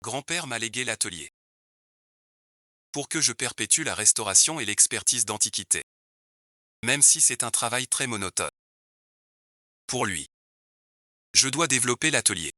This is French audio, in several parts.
Grand-père m'a légué l'atelier. Pour que je perpétue la restauration et l'expertise d'antiquité. Même si c'est un travail très monotone. Pour lui. Je dois développer l'atelier.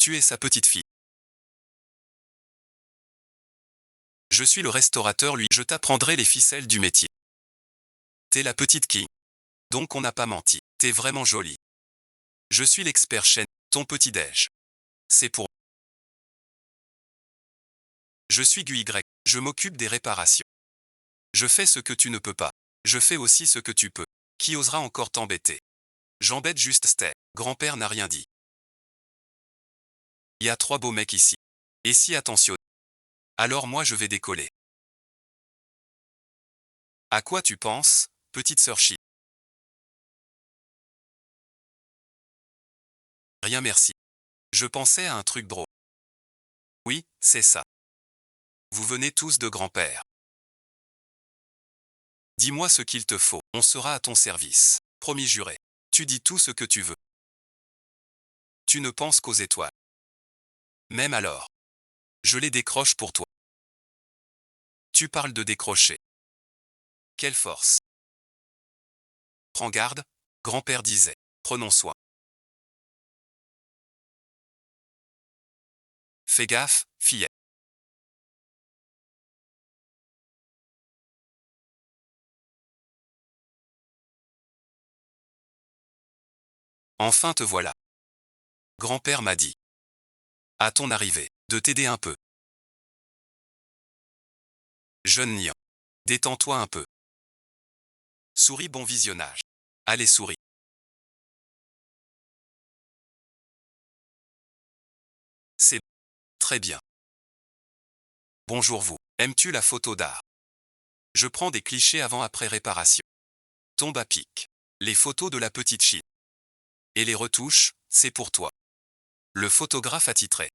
Tu es sa petite fille. Je suis le restaurateur, lui. Je t'apprendrai les ficelles du métier. T'es la petite qui. Donc on n'a pas menti. T'es vraiment jolie. Je suis l'expert chêne. Ton petit-déj. C'est pour. Je suis GUY. Je m'occupe des réparations. Je fais ce que tu ne peux pas. Je fais aussi ce que tu peux. Qui osera encore t'embêter? J'embête juste Stay. Grand-père n'a rien dit. Il y a 3 beaux mecs ici. Et si attention. Alors moi je vais décoller. À quoi tu penses, petite sœur Chi? Rien merci. Je pensais à un truc drôle. Oui, c'est ça. Vous venez tous de grand-père. Dis-moi ce qu'il te faut, on sera à ton service. Promis juré. Tu dis tout ce que tu veux. Tu ne penses qu'aux étoiles. Même alors. Je les décroche pour toi. Tu parles de décrocher. Quelle force. Prends garde, grand-père disait. Prenons soin. Fais gaffe, fillette. Enfin te voilà. Grand-père m'a dit. À ton arrivée, de t'aider un peu. Jeune niant. Détends-toi un peu. Souris, bon visionnage. Allez souris. C'est très bien. Bonjour vous. Aimes-tu la photo d'art? Je prends des clichés avant-après réparation. Tombe à pic. Les photos de la petite Chine. Et les retouches, c'est pour toi. Le photographe attitré.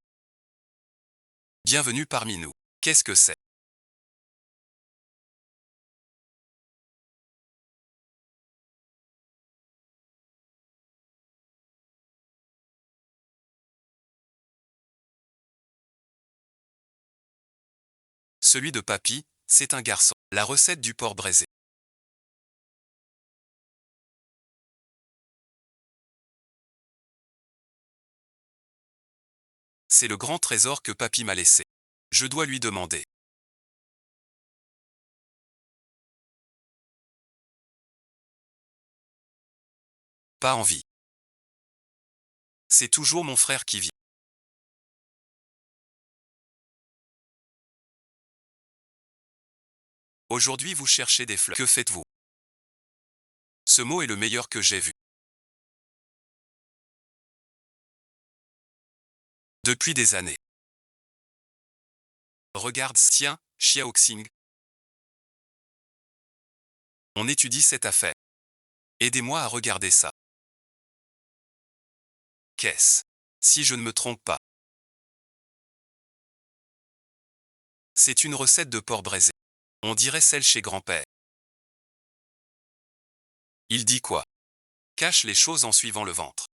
Bienvenue parmi nous. Qu'est-ce que c'est? Celui de papy, c'est un garçon. La recette du porc braisé. C'est le grand trésor que papy m'a laissé. Je dois lui demander. Pas envie. C'est toujours mon frère qui vit. Aujourd'hui vous cherchez des fleurs. Que faites-vous? Ce mot est le meilleur que j'ai vu. Depuis des années. Regarde, tiens, Xiaoxing. On étudie cette affaire. Aidez-moi à regarder ça. Qu'est-ce? Si je ne me trompe pas. C'est une recette de porc braisé. On dirait celle chez grand-père. Il dit quoi? Cache les choses en suivant le ventre.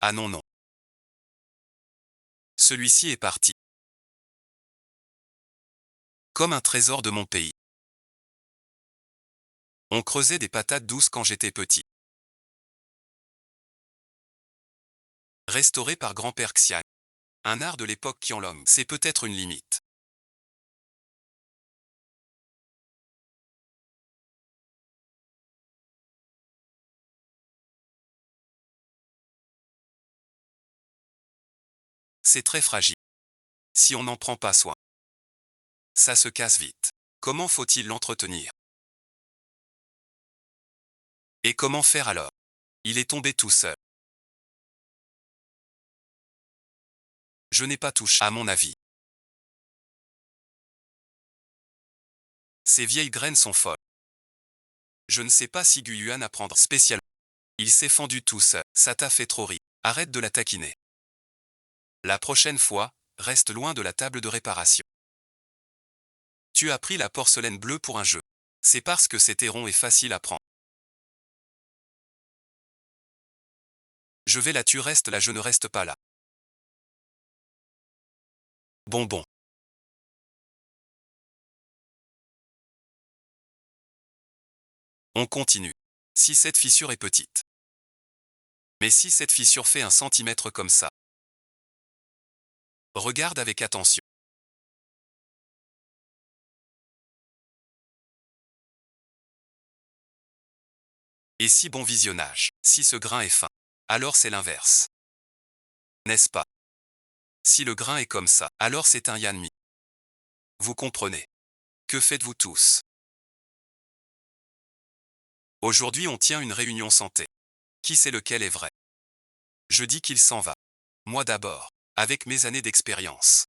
Ah non non. Celui-ci est parti. Comme un trésor de mon pays. On creusait des patates douces quand j'étais petit. Restauré par grand-père Xian. Un art de l'époque Qianlong. C'est peut-être une limite. C'est très fragile. Si on n'en prend pas soin. Ça se casse vite. Comment faut-il l'entretenir? Et comment faire alors? Il est tombé tout seul. Je n'ai pas touché, à mon avis. Ces vieilles graines sont folles. Je ne sais pas si Guyuan apprendra spécialement. Il s'est fendu tout seul. Ça t'a fait trop rire. Arrête de la taquiner. La prochaine fois, reste loin de la table de réparation. Tu as pris la porcelaine bleue pour un jeu. C'est parce que c'était rond et facile à prendre. Je vais là, tu restes là, je ne reste pas là. Bonbon. On continue. Si cette fissure est petite. Mais si cette fissure fait 1 centimètre comme ça. Regarde avec attention. Et si bon visionnage, si ce grain est fin, alors c'est l'inverse. N'est-ce pas? Si le grain est comme ça, alors c'est un yanmi. Vous comprenez? Que faites-vous tous? Aujourd'hui on tient une réunion santé. Qui sait lequel est vrai? Je dis qu'il s'en va. Moi d'abord, avec mes années d'expérience.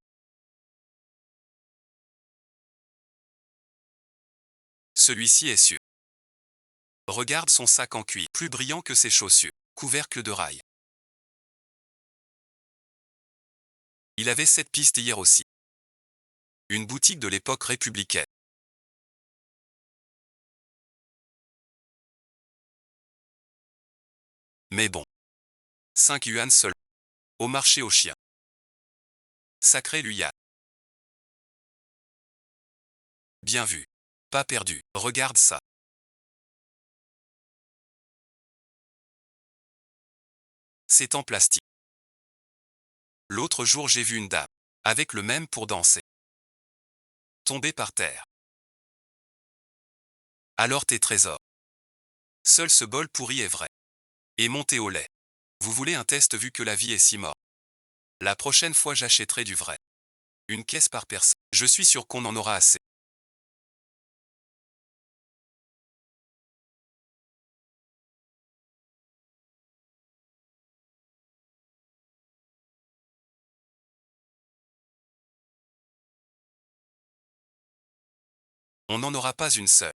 Celui-ci est sûr. Regarde son sac en cuir, plus brillant que ses chaussures, couvercle de rails. Il avait cette piste hier aussi. Une boutique de l'époque républicaine. Mais bon. 5 yuan seul. Au marché aux chiens. Sacré Luyan. Bien vu. Pas perdu. Regarde ça. C'est en plastique. L'autre jour j'ai vu une dame. Avec le même pour danser. Tomber par terre. Alors tes trésors. Seul ce bol pourri est vrai. Et monter au lait. Vous voulez un test vu que la vie est si morte? La prochaine fois j'achèterai du vrai. Une caisse par personne. Je suis sûr qu'on en aura assez. On n'en aura pas une seule.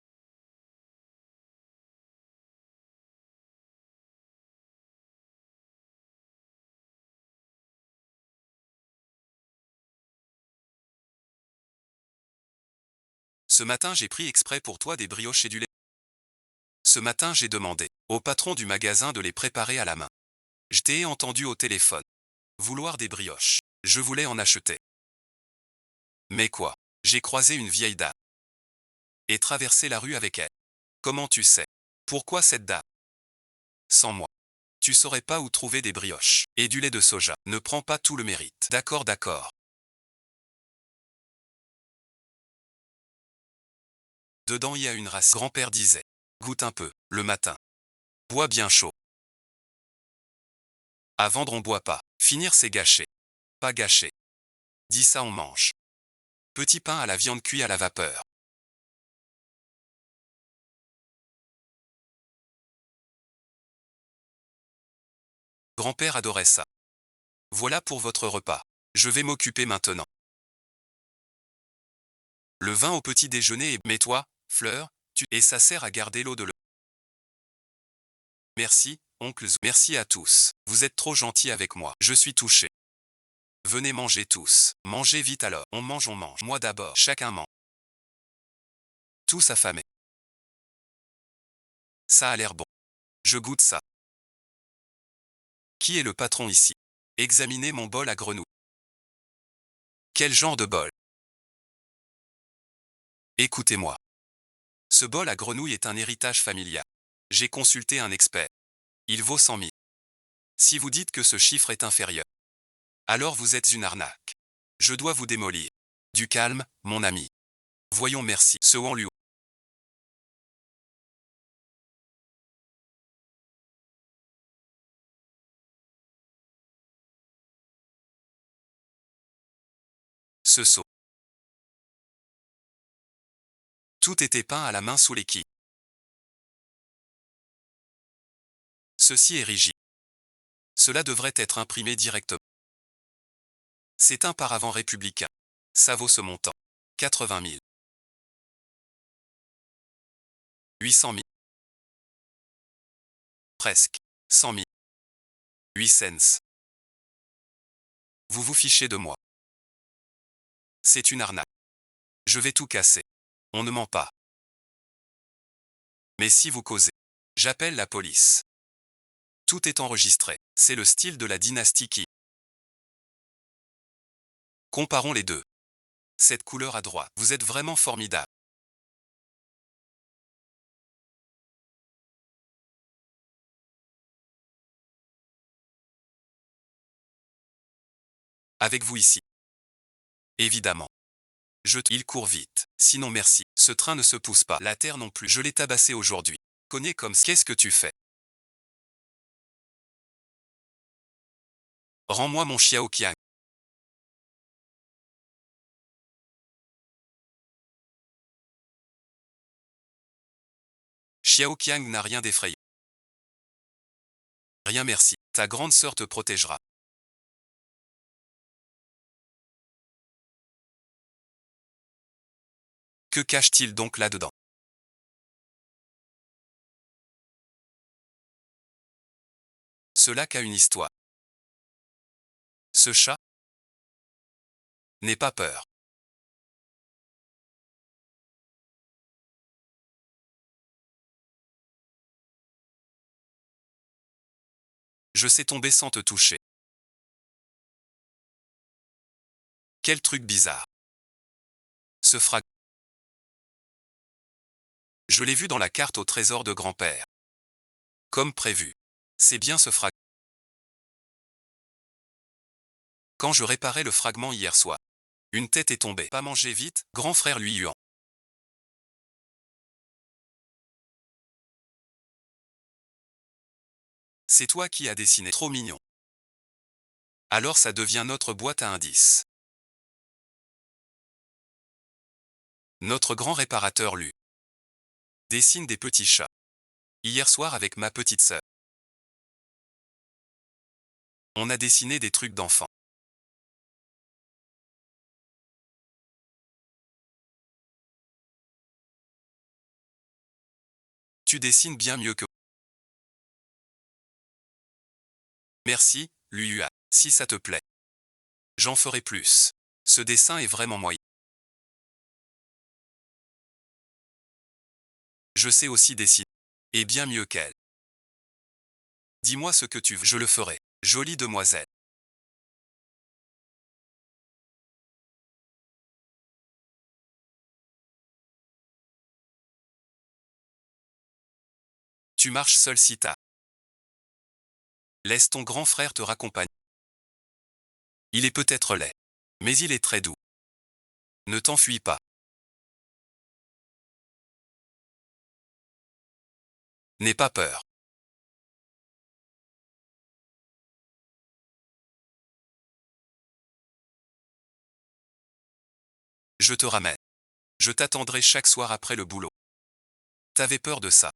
Ce matin j'ai pris exprès pour toi des brioches et du lait. Ce matin j'ai demandé au patron du magasin de les préparer à la main. Je t'ai entendu au téléphone. Vouloir des brioches. Je voulais en acheter. Mais quoi? J'ai croisé une vieille dame. Et traversé la rue avec elle. Comment tu sais? Pourquoi cette dame? Sans moi. Tu saurais pas où trouver des brioches. Et du lait de soja. Ne prends pas tout le mérite. D'accord, d'accord. Dedans il y a une race. Grand-père disait. Goûte un peu, le matin. Bois bien chaud. À vendre on boit pas. Finir c'est gâcher. Pas gâcher. Dis ça on mange. Petit pain à la viande cuit à la vapeur. Grand-père adorait ça. Voilà pour votre repas. Je vais m'occuper maintenant. Le vin au petit déjeuner et mais toi, Fleur, et ça sert à garder l'eau de l'eau. Merci, oncle Zou. Merci à tous. Vous êtes trop gentils avec moi. Je suis touché. Venez manger tous. Mangez vite alors. On mange, on mange. Moi d'abord. Chacun mange. Tous affamés. Ça a l'air bon. Je goûte ça. Qui est le patron ici? Examinez mon bol à grenouille. Quel genre de bol? Écoutez-moi. Ce bol à grenouille est un héritage familial. J'ai consulté un expert. Il vaut 100 000. Si vous dites que ce chiffre est inférieur, alors vous êtes une arnaque. Je dois vous démolir. Du calme, mon ami. Voyons merci. Ce en lui. Ce saut. Tout était peint à la main sous les quilles. Ceci est rigide. Cela devrait être imprimé directement. C'est un paravent républicain. Ça vaut ce montant. 80 000. 800 000. Presque. 100 000. 8 cents. Vous vous fichez de moi. C'est une arnaque. Je vais tout casser. On ne ment pas. Mais si vous causez, j'appelle la police. Tout est enregistré. C'est le style de la dynastie Qi. Comparons les deux. Cette couleur à droite. Vous êtes vraiment formidable. Avec vous ici. Évidemment. Il court vite. Sinon merci. Ce train ne se pousse pas. La terre non plus. Je l'ai tabassé aujourd'hui. Connais comme ça. Qu'est-ce que tu fais? Rends-moi mon Xiaoqiang. Xiaoqiang n'a rien d'effrayant. Rien merci. Ta grande sœur te protégera. Que cache-t-il donc là-dedans? Ce lac a une histoire. Ce chat n'aie pas peur. Je sais tomber sans te toucher. Quel truc bizarre. Ce frag. Je l'ai vu dans la carte au trésor de grand-père. Comme prévu. C'est bien ce frag. Quand je réparais le fragment hier soir, une tête est tombée. Pas manger vite, grand frère lui huant. C'est toi qui as dessiné. Trop mignon. Alors ça devient notre boîte à indices. Notre grand réparateur lui dessine des petits chats. Hier soir avec ma petite sœur. On a dessiné des trucs d'enfants. Tu dessines bien mieux que... Merci, lui. Si ça te plaît. J'en ferai plus. Ce dessin est vraiment moyen. Je sais aussi dessiner. Et bien mieux qu'elle. Dis-moi ce que tu veux, je le ferai. Jolie demoiselle. Tu marches seul si tard. Laisse ton grand frère te raccompagner. Il est peut-être laid. Mais il est très doux. Ne t'enfuis pas. N'aie pas peur. Je te ramène. Je t'attendrai chaque soir après le boulot. T'avais peur de ça.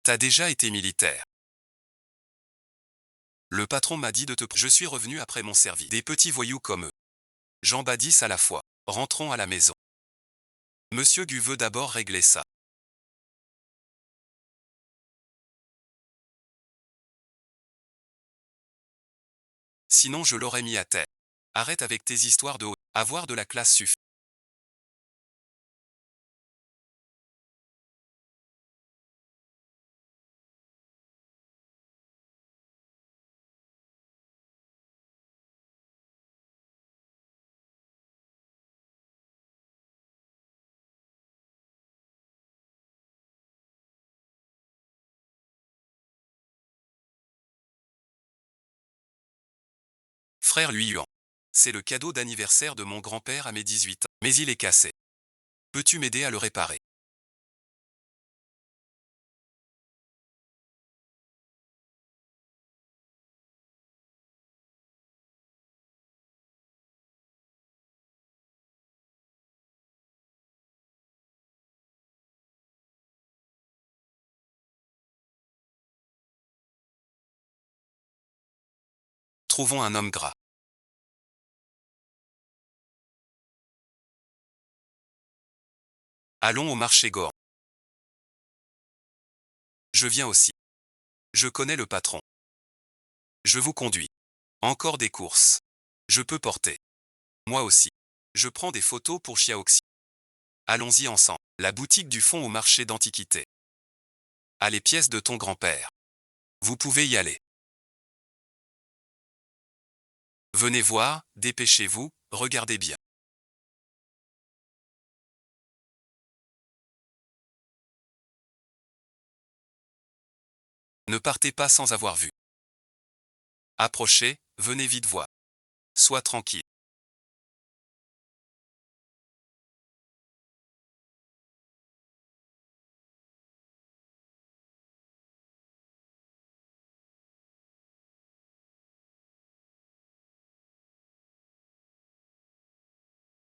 T'as déjà été militaire. Le patron m'a dit de te... Je suis revenu après mon service. Des petits voyous comme eux. J'en bats 10 à la fois. Rentrons à la maison. Monsieur Gu veut d'abord régler ça. Sinon je l'aurais mis à terre. Arrête avec tes histoires de haut. Avoir de la classe suffit. Frère lui huant. C'est le cadeau d'anniversaire de mon grand-père à mes 18 ans. Mais il est cassé. Peux-tu m'aider à le réparer? Trouvons un homme gras. Allons au marché Gohan. Je viens aussi. Je connais le patron. Je vous conduis. Encore des courses. Je peux porter. Moi aussi. Je prends des photos pour Xiaoxi. Allons-y ensemble. La boutique du fond au marché d'antiquité. À les pièces de ton grand-père. Vous pouvez y aller. Venez voir, dépêchez-vous, regardez bien. Ne partez pas sans avoir vu. Approchez, venez vite voir. Sois tranquille.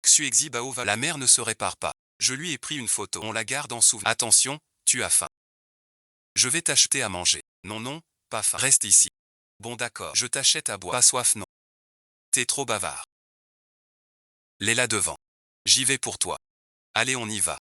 Xuexi Bao va. La mère ne se répare pas. Je lui ai pris une photo. On la garde en souvenir. Attention, tu as faim. Je vais t'acheter à manger. Non, non, pas faim. Reste ici. Bon d'accord, je t'achète à boire. Pas soif non. T'es trop bavard. Les là devant. J'y vais pour toi. Allez, on y va.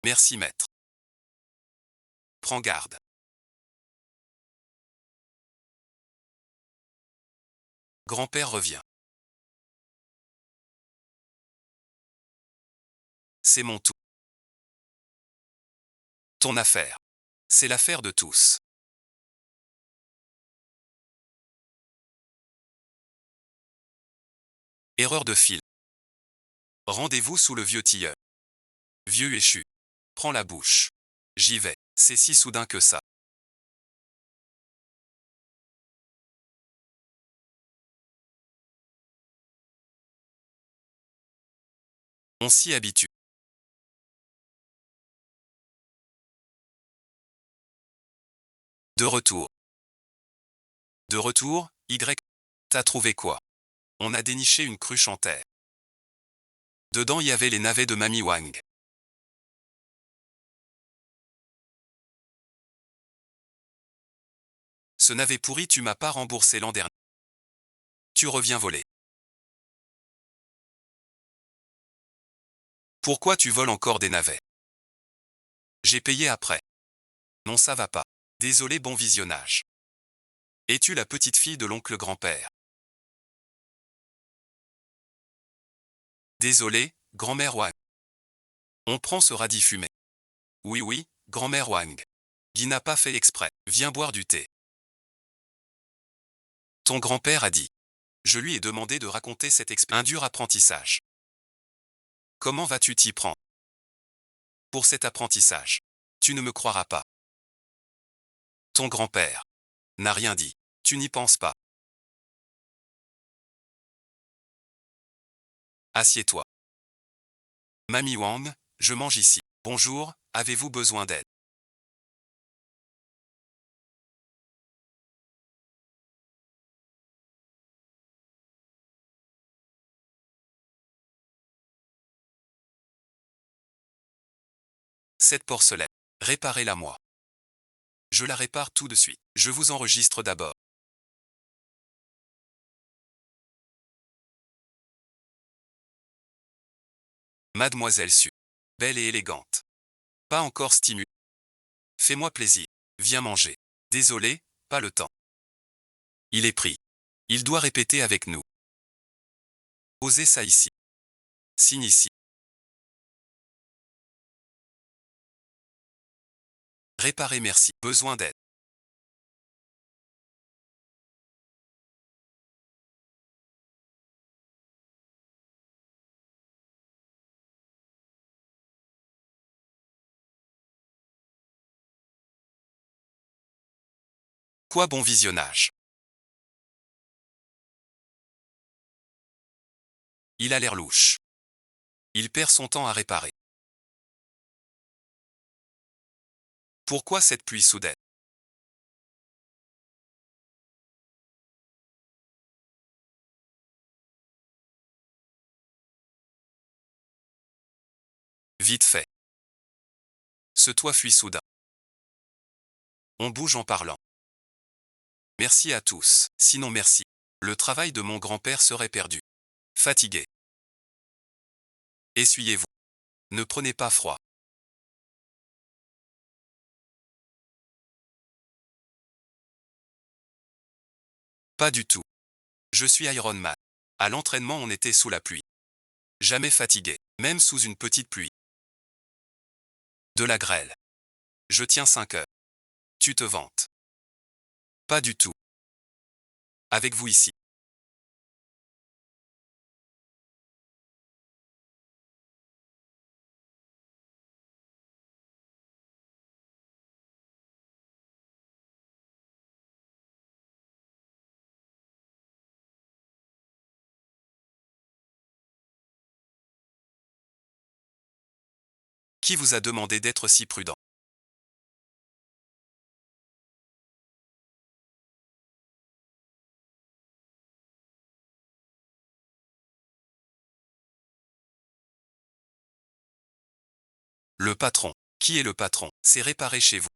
Merci maître. Prends garde. Grand-père revient. C'est mon tour. Ton affaire. C'est l'affaire de tous. Erreur de fil. Rendez-vous sous le vieux tilleul. Vieux échu. Prends la bouche. J'y vais. C'est si soudain que ça. On s'y habitue. De retour. De retour, Y. T'as trouvé quoi? On a déniché une cruche en terre. Dedans y avait les navets de Mamie Wang. Ce navet pourri tu m'as pas remboursé l'an dernier. Tu reviens voler. Pourquoi tu voles encore des navets? J'ai payé après. Non ça va pas. Désolé bon visionnage. Es-tu la petite fille de l'oncle grand-père? Désolé, grand-mère Wang. On prend ce radis fumé. Oui oui, grand-mère Wang. Guy n'a pas fait exprès. Viens boire du thé. Ton grand-père a dit. Je lui ai demandé de raconter un dur apprentissage. Comment vas-tu t'y prendre? Pour cet apprentissage. Tu ne me croiras pas. Ton grand-père n'a rien dit. Tu n'y penses pas. Assieds-toi. Mamie Wang, je mange ici. Bonjour, avez-vous besoin d'aide? Cette porcelaine. Réparez-la moi. Je la répare tout de suite. Je vous enregistre d'abord. Mademoiselle Su. Belle et élégante. Pas encore stimulée. Fais-moi plaisir. Viens manger. Désolé, pas le temps. Il est pris. Il doit répéter avec nous. Posez ça ici. Signe ici. Réparez merci. Besoin d'aide. Quoi bon visionnage. Il a l'air louche. Il perd son temps à réparer. Pourquoi cette pluie soudaine? Vite fait. Ce toit fuit soudain. On bouge en parlant. Merci à tous, sinon merci. Le travail de mon grand-père serait perdu. Fatigué. Essuyez-vous. Ne prenez pas froid. Pas du tout. Je suis Iron Man. À l'entraînement, on était sous la pluie. Jamais fatigué, même sous une petite pluie. De la grêle. Je tiens 5 heures. Tu te vantes. Pas du tout. Avec vous ici. Qui vous a demandé d'être si prudent? Le patron. Qui est le patron? C'est réparé chez vous.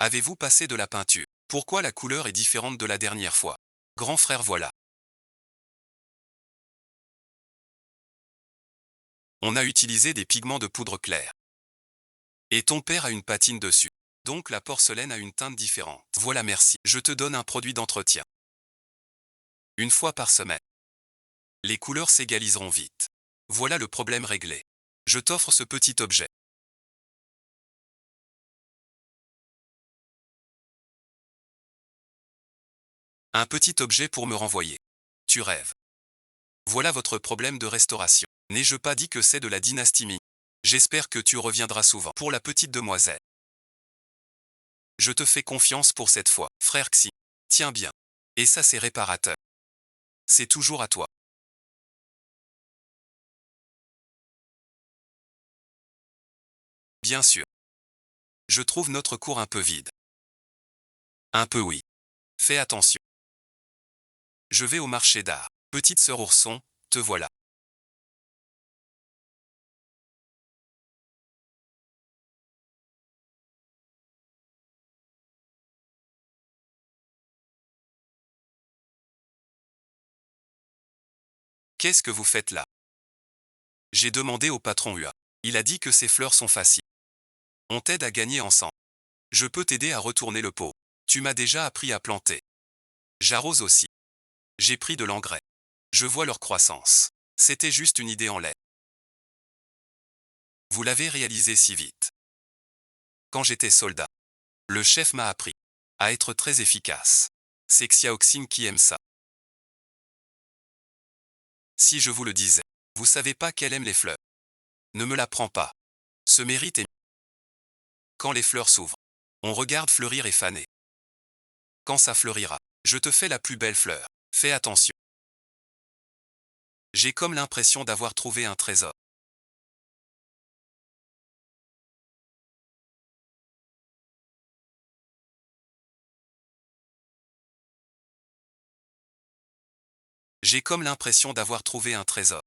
Avez-vous passé de la peinture? Pourquoi la couleur est différente de la dernière fois? Grand frère, voilà. On a utilisé des pigments de poudre claire. Et ton père a une patine dessus. Donc la porcelaine a une teinte différente. Voilà, merci. Je te donne un produit d'entretien. Une fois par semaine. Les couleurs s'égaliseront vite. Voilà le problème réglé. Je t'offre ce petit objet. Un petit objet pour me renvoyer. Tu rêves. Voilà votre problème de restauration. N'ai-je pas dit que c'est de la dynastie Ming? J'espère que tu reviendras souvent. Pour la petite demoiselle. Je te fais confiance pour cette fois, frère Xi. Tiens bien. Et ça, c'est réparateur. C'est toujours à toi. Bien sûr. Je trouve notre cours un peu vide. Un peu, oui. Fais attention. Je vais au marché d'art. Petite sœur ourson, te voilà. Qu'est-ce que vous faites là? J'ai demandé au patron UA. Il a dit que ces fleurs sont faciles. On t'aide à gagner ensemble. Je peux t'aider à retourner le pot. Tu m'as déjà appris à planter. J'arrose aussi. J'ai pris de l'engrais. Je vois leur croissance. C'était juste une idée en l'air. Vous l'avez réalisé si vite. Quand j'étais soldat, le chef m'a appris à être très efficace. C'est Xiaoxing qui aime ça. Si je vous le disais, vous savez pas qu'elle aime les fleurs. Ne me la prends pas. Ce mérite est... Quand les fleurs s'ouvrent, on regarde fleurir et faner. Quand ça fleurira, je te fais la plus belle fleur. Fais attention. J'ai comme l'impression d'avoir trouvé un trésor. J'ai comme l'impression d'avoir trouvé un trésor.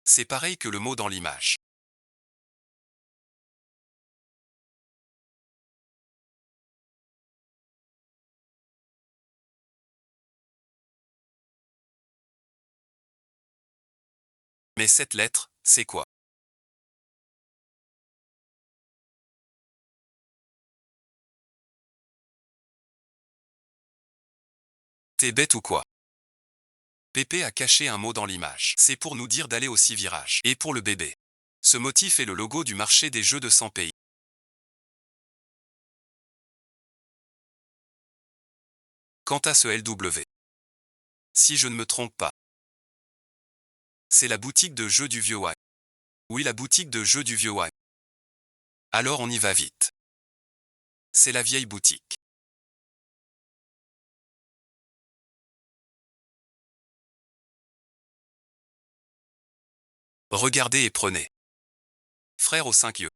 C'est pareil que le mot dans l'image. Mais cette lettre, c'est quoi? T'es bête ou quoi? Pépé a caché un mot dans l'image. C'est pour nous dire d'aller au 6 virages. Et pour le bébé. Ce motif est le logo du marché des jeux de 100 pays. Quant à ce LW, si je ne me trompe pas, c'est la boutique de jeux du vieux Wang. Oui, la boutique de jeux du vieux Wang. Alors on y va vite. c'est la vieille boutique. Regardez et prenez. Frère aux 5 yeux.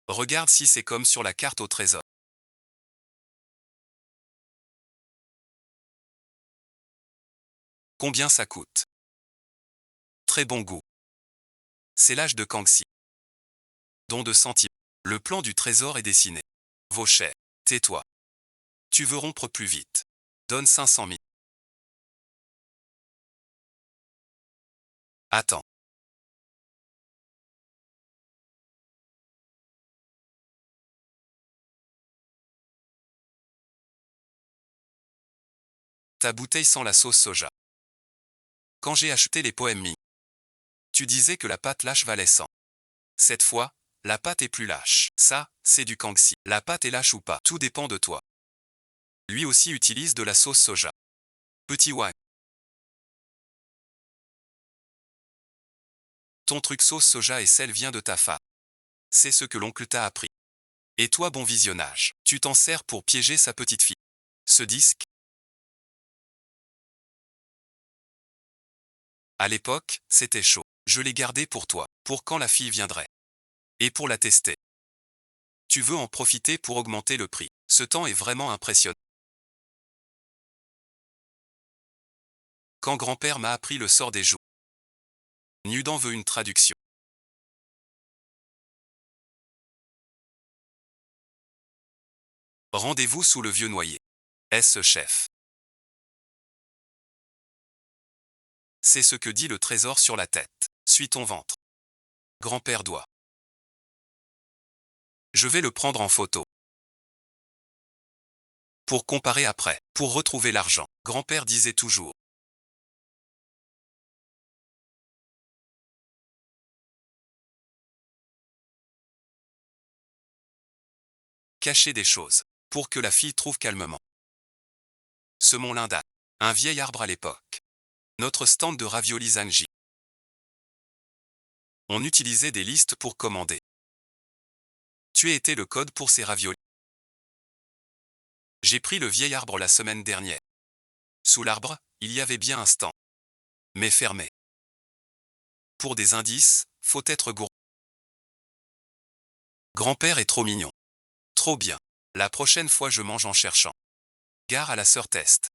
Regarde si c'est comme sur la carte au trésor. Combien ça coûte? Très bon goût. C'est l'âge de Kangxi. Don de centimes. Le plan du trésor est dessiné. Vaut cher. Tais-toi. Tu veux rompre plus vite. Donne 500 000. Attends. Ta bouteille sans la sauce soja. Quand j'ai acheté les poèmes Mi, tu disais que la pâte lâche valait 100. Cette fois, la pâte est plus lâche. Ça, c'est du Kangxi. La pâte est lâche ou pas, tout dépend de toi. Lui aussi utilise de la sauce soja. Petit Wang. Ton truc sauce soja et sel vient de ta femme. C'est ce que l'oncle t'a appris. Et toi, bon visionnage. Tu t'en sers pour piéger sa petite fille. Ce disque, à l'époque, c'était chaud. Je l'ai gardé pour toi, pour quand la fille viendrait. Et pour la tester. Tu veux en profiter pour augmenter le prix. Ce temps est vraiment impressionnant. Quand grand-père m'a appris le sort des joues. Nudan veut une traduction. Rendez-vous sous le vieux noyer. Est-ce chef? C'est ce que dit le trésor sur la tête. Suis ton ventre. Grand-père doit. Je vais le prendre en photo. Pour comparer après, pour retrouver l'argent. Grand-père disait toujours. Cacher des choses. Pour que la fille trouve calmement. Semons l'Inda. Un vieil arbre à l'époque. Notre stand de raviolis Zangji. On utilisait des listes pour commander. Tu as été le code pour ces raviolis. J'ai pris le vieil arbre la semaine dernière. Sous l'arbre, il y avait bien un stand. Mais fermé. Pour des indices, faut être gourmand. Grand-père est trop mignon. Trop bien. La prochaine fois je mange en cherchant. Gare à la sœur test.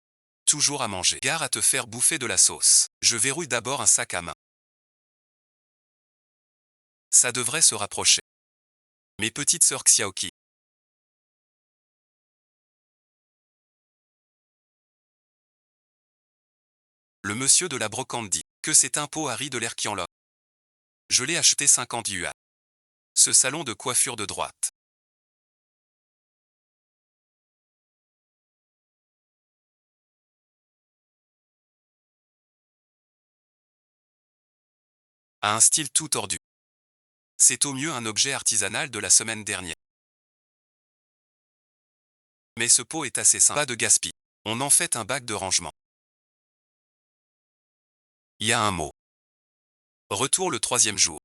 Toujours à manger. Gare à te faire bouffer de la sauce. Je verrouille d'abord un sac à main. Ça devrait se rapprocher. Mes petites sœurs Xiaoqi. Le monsieur de la brocante dit que c'est un pot à riz de l'air qui en l'a. Je l'ai acheté 50 yuan. Ce salon de coiffure de droite. A un style tout tordu. C'est au mieux un objet artisanal de la semaine dernière. Mais ce pot est assez sympa de gaspille. On en fait un bac de rangement. Il y a un mot. Retour le 3e jour.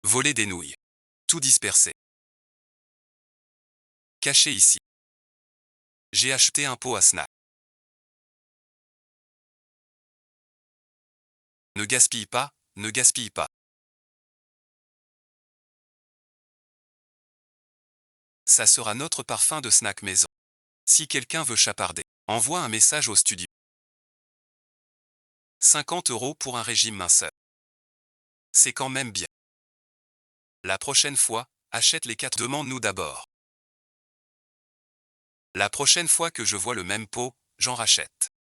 Voler des nouilles. Tout dispersé. Caché ici. J'ai acheté un pot à snack. Ne gaspille pas, ne gaspille pas. Ça sera notre parfum de snack maison. Si quelqu'un veut chaparder, envoie un message au studio. 50 € pour un régime minceur. C'est quand même bien. La prochaine fois, achète les 4. Demande-nous d'abord. La prochaine fois que je vois le même pot, j'en rachète.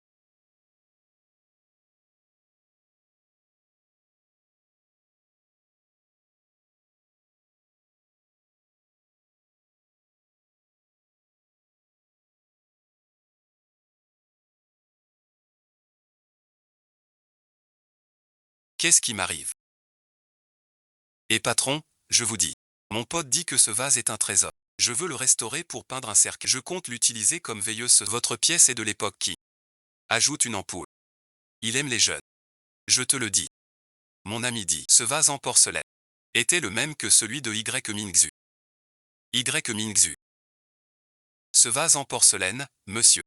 Qu'est-ce qui m'arrive? Et patron, je vous dis. Mon pote dit que ce vase est un trésor. Je veux le restaurer pour peindre un cercle. Je compte l'utiliser comme veilleuse. Votre pièce est de l'époque qui ajoute une ampoule. Il aime les jeunes. Je te le dis. Mon ami dit. Ce vase en porcelaine était le même que celui de Y Mingzhu. Y Mingzhu. Ce vase en porcelaine, monsieur.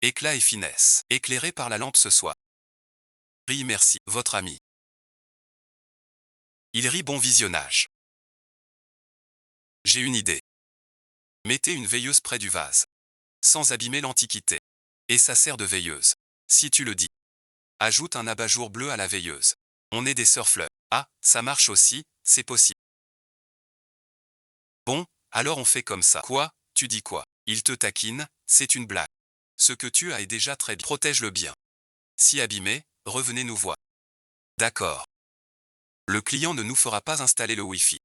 Éclat et finesse. Éclairé par la lampe ce soir. Rie merci, votre ami. Il rit bon visionnage. J'ai une idée. Mettez une veilleuse près du vase. Sans abîmer l'antiquité. Et ça sert de veilleuse. Si tu le dis. Ajoute un abat-jour bleu à la veilleuse. On est des surfeurs. Ah, ça marche aussi, c'est possible. Bon, alors on fait comme ça. Quoi, tu dis quoi? Il te taquine, c'est une blague. Ce que tu as est déjà très bien. Protège-le bien. Si abîmé, revenez nous voir. D'accord. Le client ne nous fera pas installer le Wi-Fi.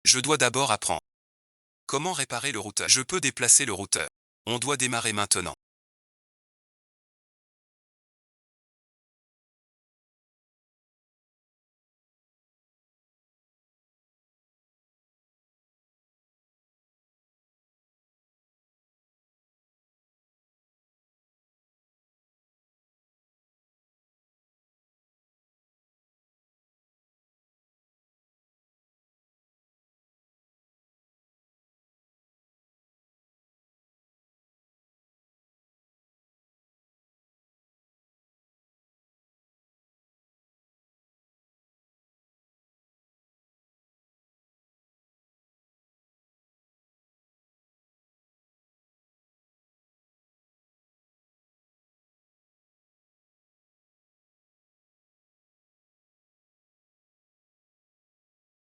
Je dois d'abord apprendre. Comment réparer le routeur? Je peux déplacer le routeur. On doit démarrer maintenant.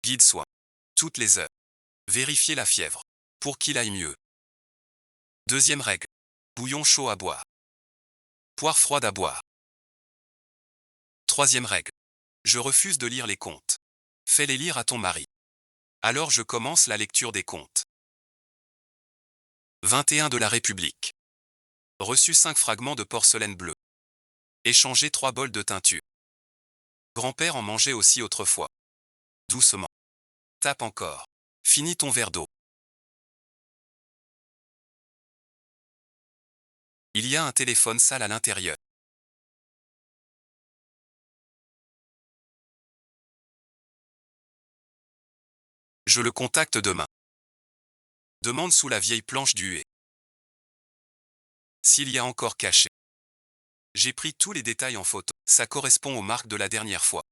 Guide soin. Toutes les heures. Vérifier la fièvre. Pour qu'il aille mieux. Deuxième règle. Bouillon chaud à boire. Poire froide à boire. Troisième règle. Je refuse de lire les contes. Fais-les lire à ton mari. Alors je commence la lecture des contes. 21 de la République. Reçu 5 fragments de porcelaine bleue. Échangé 3 bols de teinture. Grand-père en mangeait aussi autrefois. Doucement. Tape encore. Finis ton verre d'eau. Il y a un téléphone sale à l'intérieur. Je le contacte demain. Demande sous la vieille planche du huet. S'il y a encore caché. J'ai pris tous les détails en photo. Ça correspond aux marques de la dernière fois.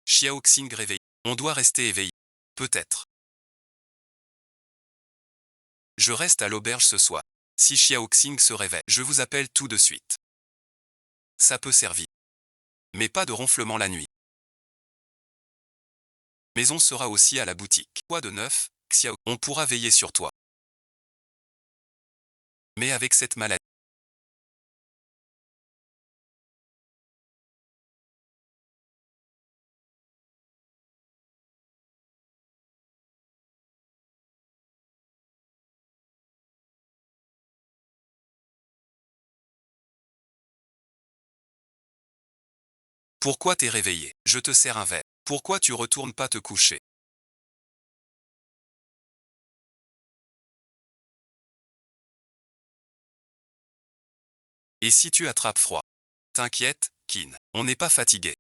Xiaoxing réveillé. On doit rester éveillé. Peut-être. Je reste à l'auberge ce soir. Si Xiaoxing se réveille, je vous appelle tout de suite. Ça peut servir. Mais pas de ronflement la nuit. Mais on sera aussi à la boutique. Quoi de neuf, Xiao? On pourra veiller sur toi. Mais avec cette maladie. Pourquoi t'es réveillé? Je te sers un verre. Pourquoi tu retournes pas te coucher? Et si tu attrapes froid? T'inquiète, Kin. On n'est pas fatigué.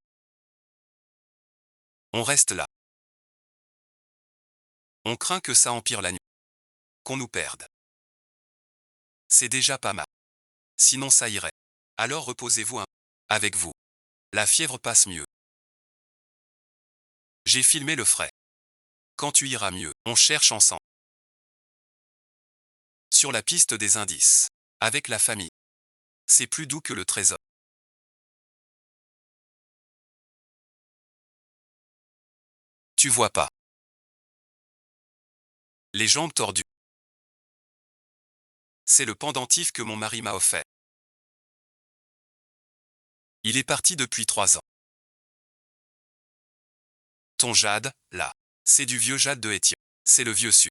On reste là. On craint que ça empire la nuit. Qu'on nous perde. C'est déjà pas mal. Sinon ça irait. Alors reposez-vous un. Avec vous. La fièvre passe mieux. J'ai filmé le frais. Quand tu iras mieux, on cherche ensemble. Sur la piste des indices. Avec la famille. C'est plus doux que le trésor. Tu vois pas. Les jambes tordues. C'est le pendentif que mon mari m'a offert. Il est parti depuis 3 ans. Ton jade, là. C'est du vieux jade de Étienne. C'est le vieux su.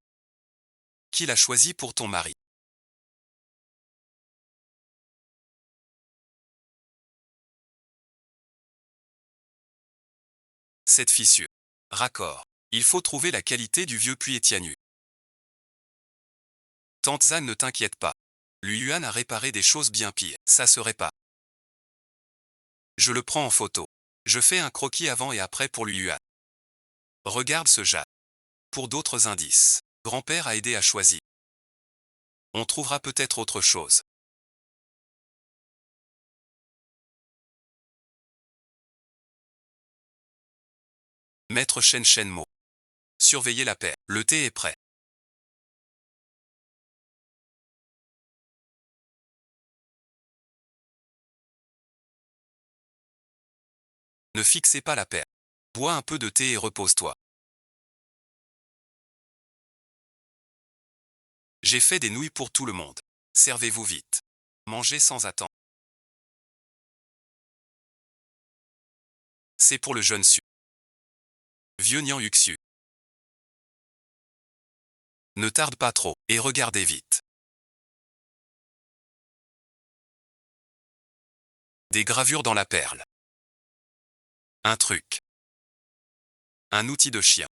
Qui l'a choisi pour ton mari? Cette fissure. Raccord. Il faut trouver la qualité du vieux puits Etianu. Tante Zhan, ne t'inquiète pas. Lui Yuan a réparé des choses bien pires. Ça se répare. Je le prends en photo. Je fais un croquis avant et après pour lui Yuan. Regarde ce jas. Pour d'autres indices. Grand-père a aidé à choisir. On trouvera peut-être autre chose. Maître Shen Shenmo. Surveillez la paire. Le thé est prêt. Ne fixez pas la paire. Bois un peu de thé et repose-toi. J'ai fait des nouilles pour tout le monde. Servez-vous vite. Mangez sans attendre. C'est pour le jeune Su. Vieux Nian Yuxiu. Ne tarde pas trop, et regardez vite. Des gravures dans la perle. Un truc. Un outil de chien.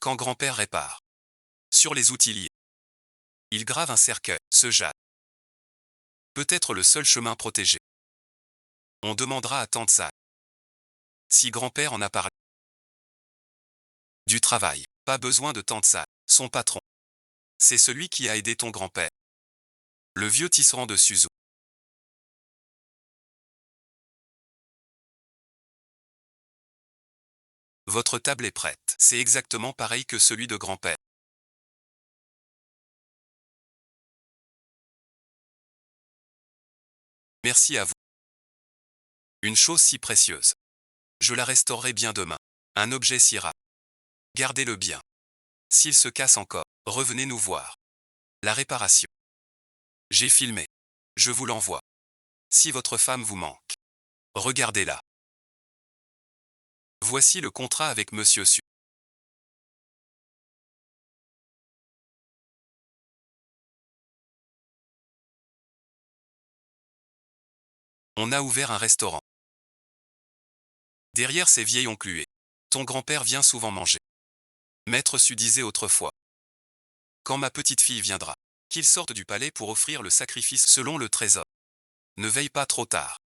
Quand grand-père répare. Sur les outils liés. Il grave un cercueil, ce jade. Peut-être le seul chemin protégé. On demandera à tante Zhan. Si grand-père en a parlé. Du travail. Pas besoin de tante Zhan, son patron. C'est celui qui a aidé ton grand-père. Le vieux tisserand de Suzu. Votre table est prête. C'est exactement pareil que celui de grand-père. Merci à vous. Une chose si précieuse. Je la restaurerai bien demain. Un objet si rare. Gardez-le bien. S'il se casse encore, revenez nous voir. La réparation. J'ai filmé. Je vous l'envoie. Si votre femme vous manque, regardez-la. Voici le contrat avec Monsieur Su. On a ouvert un restaurant. Derrière ces vieilles encluées. Ton grand-père vient souvent manger. Maître Su disait autrefois. Quand ma petite fille viendra, qu'il sorte du palais pour offrir le sacrifice selon le trésor. Ne veille pas trop tard.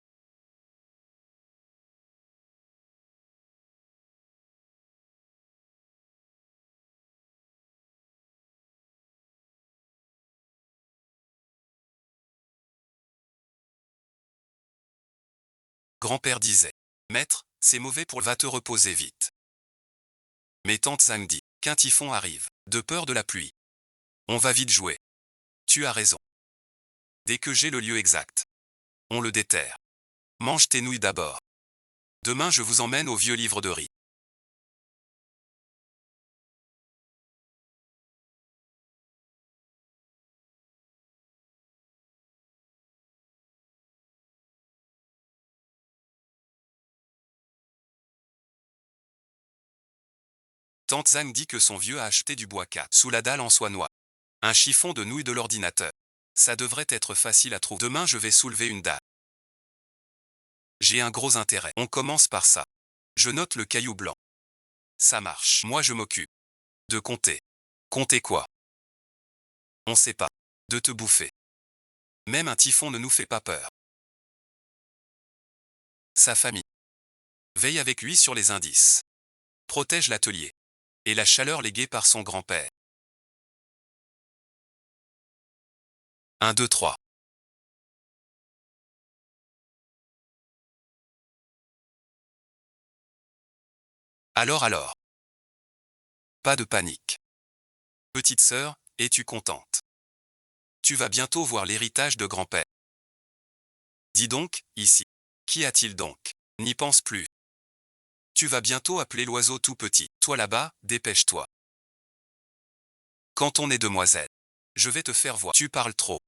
Grand-père disait. Maître, c'est mauvais pour va te reposer vite. Mais tante Zhang dit qu'un typhon arrive, de peur de la pluie. On va vite jouer. Tu as raison. Dès que j'ai le lieu exact, on le déterre. Mange tes nouilles d'abord. Demain je vous emmène au vieux livre de riz. Tante Zhang dit que son vieux a acheté du bois 4 sous la dalle en soie noire. Un chiffon de nouilles de l'ordinateur. Ça devrait être facile à trouver. Demain je vais soulever une dalle. J'ai un gros intérêt. On commence par ça. Je note le caillou blanc. Ça marche. Moi je m'occupe. De compter. Compter quoi? On sait pas. De te bouffer. Même un typhon ne nous fait pas peur. Sa famille. Veille avec lui sur les indices. Protège l'atelier. Et la chaleur léguée par son grand-père. 1, 2, 3. Alors. Pas de panique. Petite sœur, es-tu contente? Tu vas bientôt voir l'héritage de grand-père. Dis donc, ici. Qui a-t-il donc? N'y pense plus. Tu vas bientôt appeler l'oiseau tout petit. Toi là-bas, dépêche-toi. Quand on est demoiselle. Je vais te faire voir. Tu parles trop.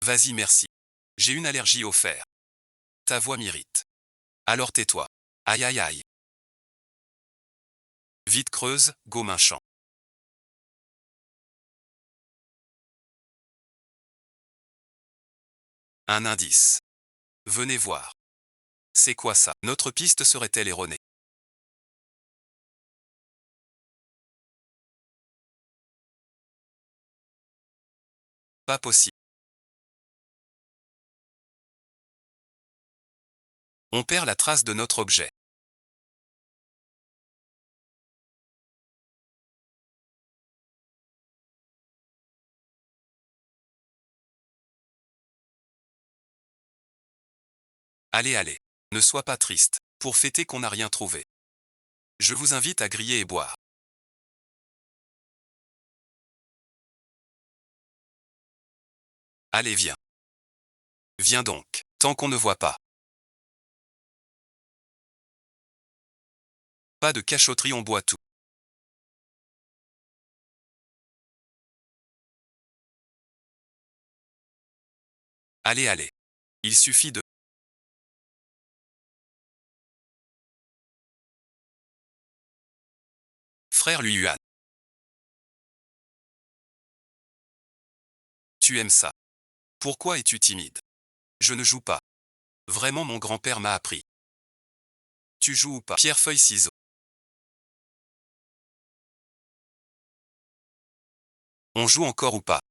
Vas-y merci. J'ai une allergie au fer. Ta voix m'irrite. Alors tais-toi. Aïe aïe aïe. Vite creuse, Gominchant. Un indice. Venez voir. C'est quoi ça? Notre piste serait-elle erronée? Pas possible. On perd la trace de notre objet. Allez, allez. Ne sois pas triste. Pour fêter qu'on n'a rien trouvé. Je vous invite à griller et boire. Allez, viens. Viens donc. Tant qu'on ne voit pas. Pas de cachotterie, on boit tout. Allez, allez. Il suffit de... Frère Luan. Tu aimes ça. Pourquoi es-tu timide? Je ne joue pas. Vraiment, mon grand-père m'a appris. Tu joues ou pas? Pierre, feuille, ciseaux. On joue encore ou pas?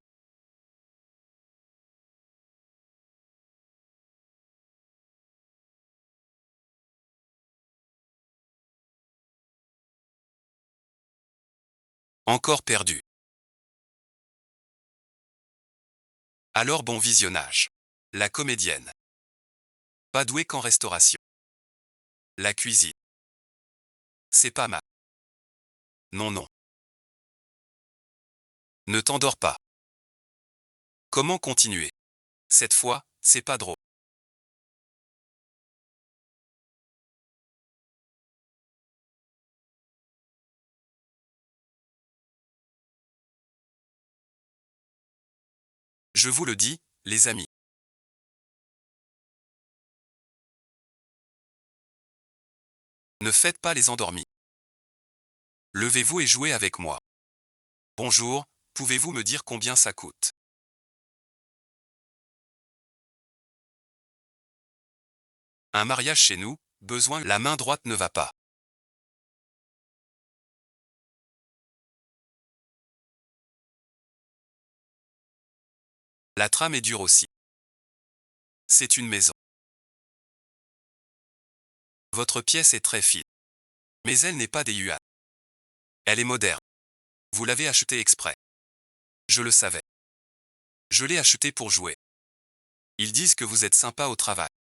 Encore perdu. Alors bon visionnage. La comédienne. Pas douée qu'en restauration. La cuisine. C'est pas mal. Non, non. Ne t'endors pas. Comment continuer? Cette fois, c'est pas drôle. Je vous le dis, les amis. Ne faites pas les endormis. Levez-vous et jouez avec moi. Bonjour, pouvez-vous me dire combien ça coûte? Un mariage chez nous, besoin, la main droite ne va pas. La trame est dure aussi. C'est une maison. Votre pièce est très fine. Mais elle n'est pas des yuan. Elle est moderne. Vous l'avez achetée exprès. Je le savais. Je l'ai achetée pour jouer. Ils disent que vous êtes sympa au travail.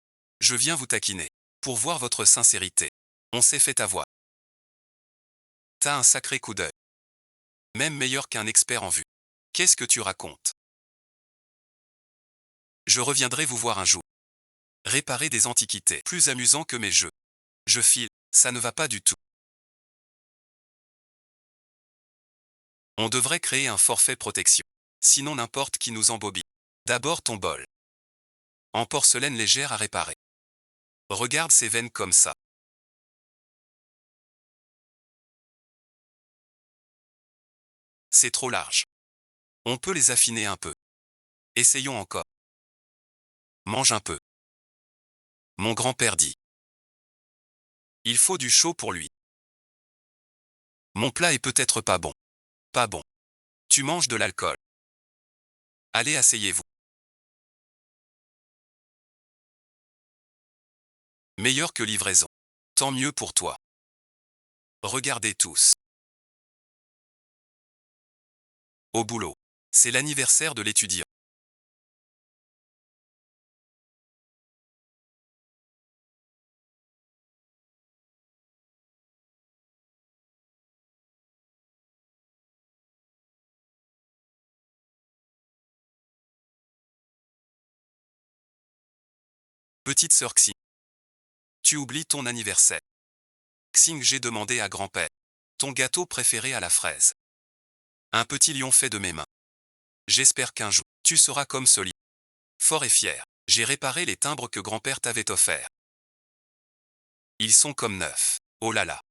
Je viens vous taquiner. Pour voir votre sincérité. On s'est fait avoir. T'as un sacré coup d'œil. Même meilleur qu'un expert en vue. Qu'est-ce que tu racontes? Je reviendrai vous voir un jour. Réparer des antiquités. Plus amusant que mes jeux. Je file, ça ne va pas du tout. On devrait créer un forfait protection. Sinon n'importe qui nous embobine. D'abord ton bol. En porcelaine légère à réparer. Regarde ces veines comme ça. C'est trop large. On peut les affiner un peu. Essayons encore. Mange un peu. Mon grand-père dit. Il faut du chaud pour lui. Mon plat est peut-être pas bon. Pas bon. Tu manges de l'alcool. Allez, asseyez-vous. Meilleur que livraison. Tant mieux pour toi. Regardez tous. Au boulot. C'est l'anniversaire de l'étudiant. Petite sœur Xing. Tu oublies ton anniversaire. Xing, j'ai demandé à grand-père. Ton gâteau préféré à la fraise. Un petit lion fait de mes mains. J'espère qu'un jour, tu seras comme ce lion. Fort et fier. J'ai réparé les timbres que grand-père t'avait offerts. Ils sont comme neufs. Oh là là.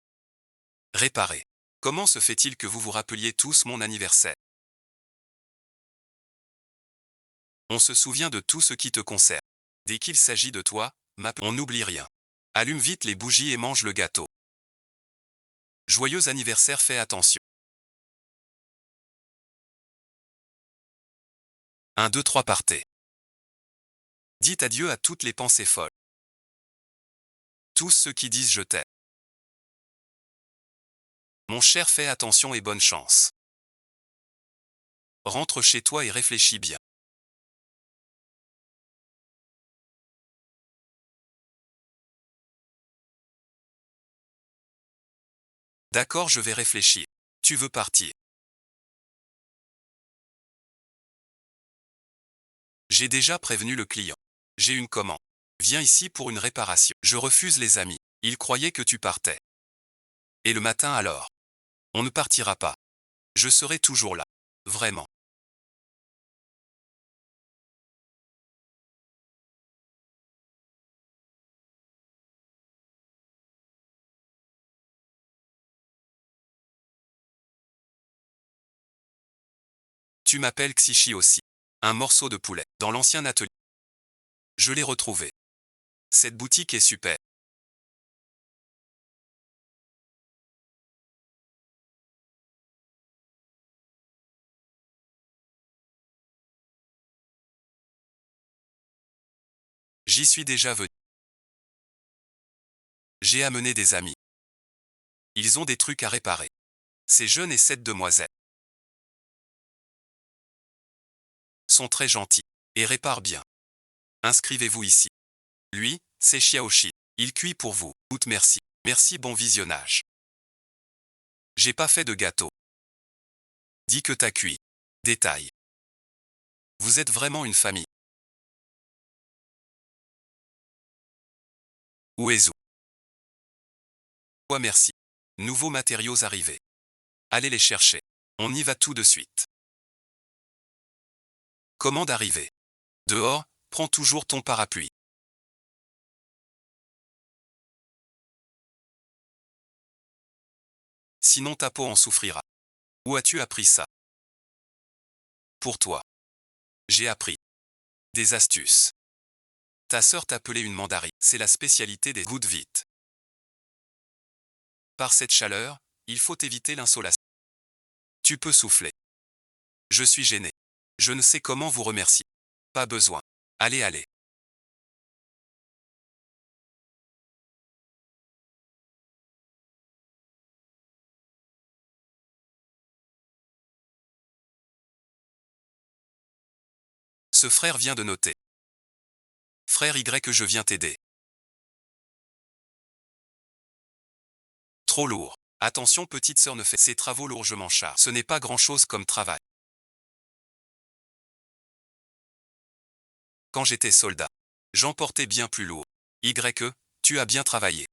Réparés. Comment se fait-il que vous vous rappeliez tous mon anniversaire? On se souvient de tout ce qui te concerne. Dès qu'il s'agit de toi, on n'oublie rien. Allume vite les bougies et mange le gâteau. Joyeux anniversaire, fais attention. 1, 2, 3, partez. Dites adieu à toutes les pensées folles. Tous ceux qui disent je t'aime. Mon cher, fais attention et bonne chance. Rentre chez toi et réfléchis bien. D'accord, je vais réfléchir. Tu veux partir? J'ai déjà prévenu le client. J'ai une commande. Viens ici pour une réparation. Je refuse les amis. Ils croyaient que tu partais. Et le matin alors? On ne partira pas. Je serai toujours là. Vraiment. Tu m'appelles Xishi aussi. Un morceau de poulet. Dans l'ancien atelier. Je l'ai retrouvé. Cette boutique est super. J'y suis déjà venu. J'ai amené des amis. Ils ont des trucs à réparer. Ces jeunes et cette demoiselle sont très gentils et réparent bien. Inscrivez-vous ici. Lui, c'est Xiaoshi. Il cuit pour vous. Outre merci. Merci, bon visionnage. J'ai pas fait de gâteau. Dis que t'as cuit. Détail. Vous êtes vraiment une famille. Uezu. Ouais, merci. Nouveaux matériaux arrivés. Allez les chercher. On y va tout de suite. Commande arrivée. Dehors, prends toujours ton parapluie. Sinon ta peau en souffrira. Où as-tu appris ça? Pour toi. J'ai appris. Des astuces. Ta sœur t'appelait une mandarine. C'est la spécialité des gouttes vite. Par cette chaleur, il faut éviter l'insolation. Tu peux souffler. Je suis gêné. Je ne sais comment vous remercier. Pas besoin. Allez, allez. Ce frère vient de noter. Frère Y, que je viens t'aider. Trop lourd. Attention, petite sœur, ne fait ces travaux lourds, je m'en charge. Ce n'est pas grand-chose comme travail. Quand j'étais soldat, j'en portais bien plus lourd. Y, tu as bien travaillé.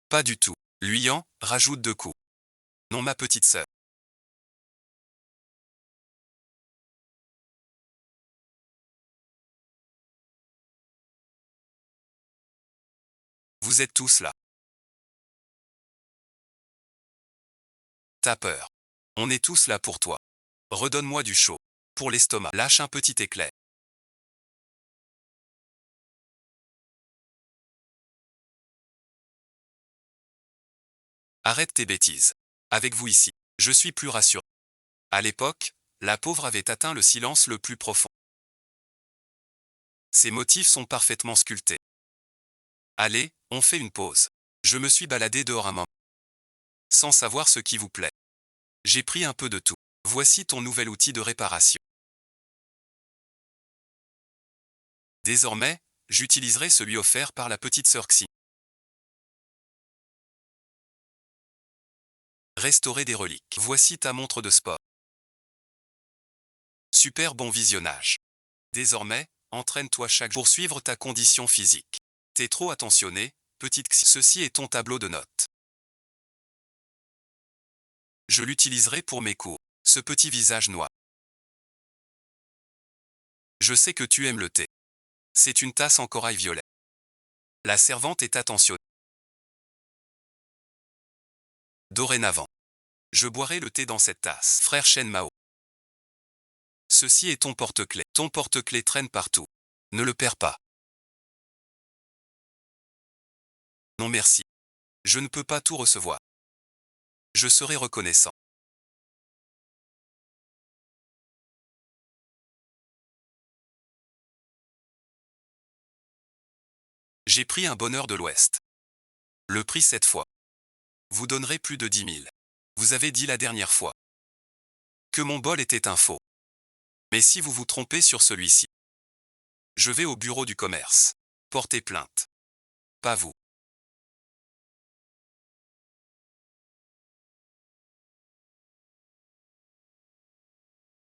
Pas du tout. Luyant, rajoute 2 coups. Non, ma petite sœur. Vous êtes tous là. T'as peur. On est tous là pour toi. Redonne-moi du chaud. Pour l'estomac, lâche un petit éclair. Arrête tes bêtises. Avec vous ici, je suis plus rassuré. À l'époque, la pauvre avait atteint le silence le plus profond. Ses motifs sont parfaitement sculptés. Allez, on fait une pause. Je me suis baladé dehors un moment. Sans savoir ce qui vous plaît. J'ai pris un peu de tout. Voici ton nouvel outil de réparation. Désormais, j'utiliserai celui offert par la petite sœur Xi. Restaurer des reliques. Voici ta montre de sport. Super, bon visionnage. Désormais, entraîne-toi chaque jour pour suivre ta condition physique. T'es trop attentionné, petite Xi. Ceci est ton tableau de notes. Je l'utiliserai pour mes cours. Ce petit visage noir. Je sais que tu aimes le thé. C'est une tasse en corail violet. La servante est attentionnée. Dorénavant, je boirai le thé dans cette tasse. Frère Shen Mao. Ceci est ton porte-clés. Ton porte-clés traîne partout. Ne le perds pas. Non merci. Je ne peux pas tout recevoir. Je serai reconnaissant. J'ai pris un bonheur de l'Ouest. Le prix cette fois. Vous donnerez plus de 10 000. Vous avez dit la dernière fois que mon bol était un faux. Mais si vous vous trompez sur celui-ci, je vais au bureau du commerce. Porter plainte. Pas vous.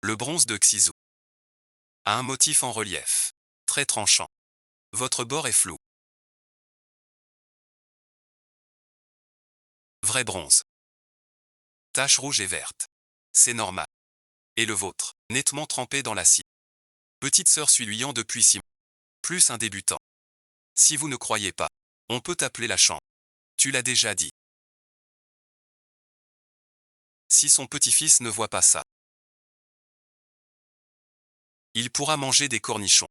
Le bronze de Xizou a un motif en relief. Très tranchant. Votre bord est flou. Vrai bronze. Tache rouge et verte. C'est normal. Et le vôtre, nettement trempé dans la scie. Petite sœur suivant depuis 6 mois. Plus un débutant. Si vous ne croyez pas, on peut appeler la chambre. Tu l'as déjà dit. Si son petit-fils ne voit pas ça, il pourra manger des cornichons.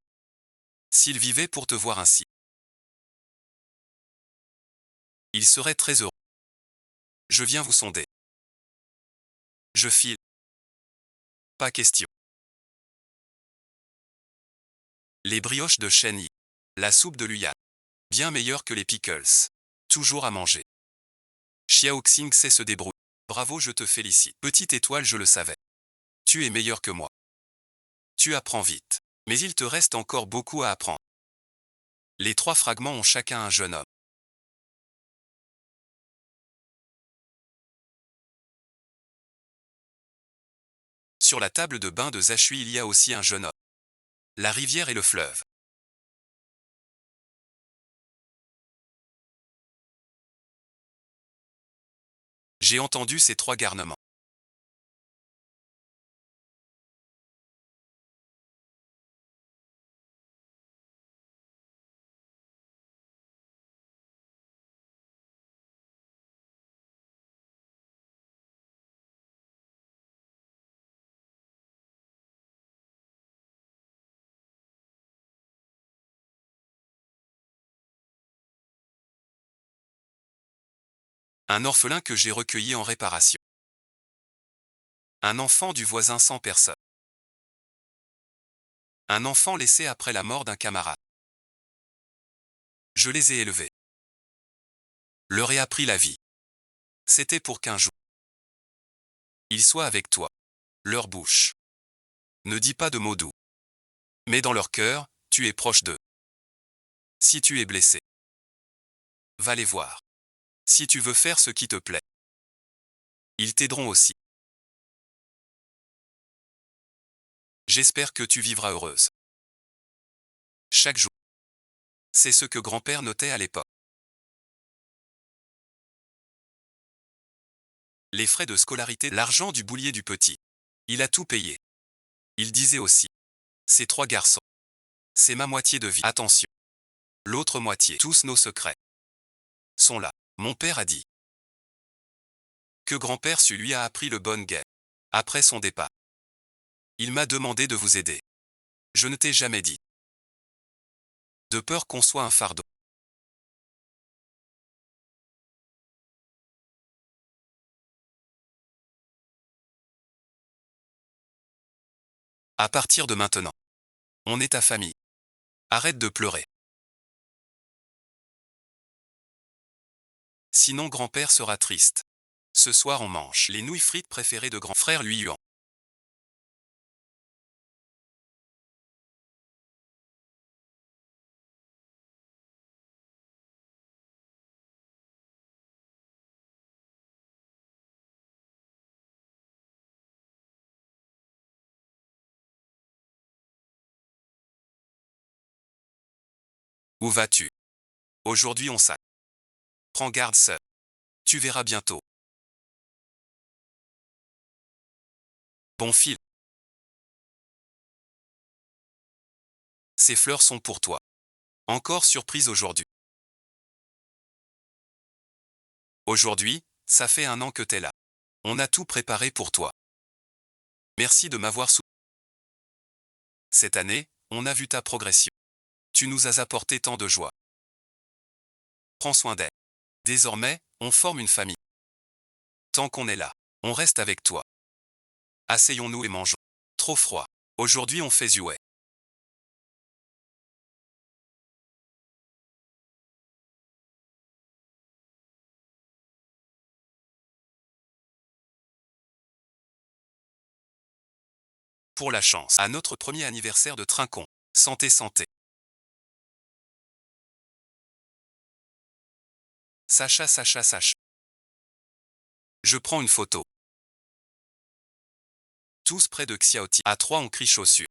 S'il vivait pour te voir ainsi, il serait très heureux. Je viens vous sonder. Je file. Pas question. Les brioches de chêne Yi. La soupe de Luyan. Bien meilleure que les pickles. Toujours à manger. Xiaoxing sait se débrouiller. Bravo, je te félicite. Petite étoile, je le savais. Tu es meilleur que moi. Tu apprends vite. Mais il te reste encore beaucoup à apprendre. Les 3 fragments ont chacun un jeune homme. Sur la table de bain de Zachui, il y a aussi un jeune homme. La rivière et le fleuve. J'ai entendu ces 3 garnements. Un orphelin que j'ai recueilli en réparation. Un enfant du voisin sans personne. Un enfant laissé après la mort d'un camarade. Je les ai élevés. Leur ai appris la vie. C'était pour qu'un jour, ils soient avec toi. Leur bouche ne dit pas de mots doux. Mais dans leur cœur, tu es proche d'eux. Si tu es blessé, va les voir. Si tu veux faire ce qui te plaît, ils t'aideront aussi. J'espère que tu vivras heureuse. Chaque jour. C'est ce que grand-père notait à l'époque. Les frais de scolarité, l'argent du boulier du petit. Il a tout payé. Il disait aussi. Ces 3 garçons. C'est ma moitié de vie. Attention. L'autre moitié, tous nos secrets, sont là. Mon père a dit que grand-père lui a appris le bon guet. Après son départ, il m'a demandé de vous aider. Je ne t'ai jamais dit. De peur qu'on soit un fardeau. À partir de maintenant, on est ta famille. Arrête de pleurer. Sinon grand-père sera triste. Ce soir on mange les nouilles frites préférées de grand frère Lui Yuan. Où vas-tu? Aujourd'hui on s'aime. Prends garde sœur. Tu verras bientôt. Bon fil. Ces fleurs sont pour toi. Encore surprise aujourd'hui. Aujourd'hui, ça fait 1 an que t'es là. On a tout préparé pour toi. Merci de m'avoir soutenu. Cette année, on a vu ta progression. Tu nous as apporté tant de joie. Prends soin d'elle. Désormais, on forme une famille. Tant qu'on est là, on reste avec toi. Asseyons-nous et mangeons. Trop froid. Aujourd'hui on fait Zouet. Pour la chance. À notre premier anniversaire de Trinquons. Santé santé. Sacha Sacha Sacha. Je prends une photo. Tous près de Xiaoti. À 3 on crie chaussures.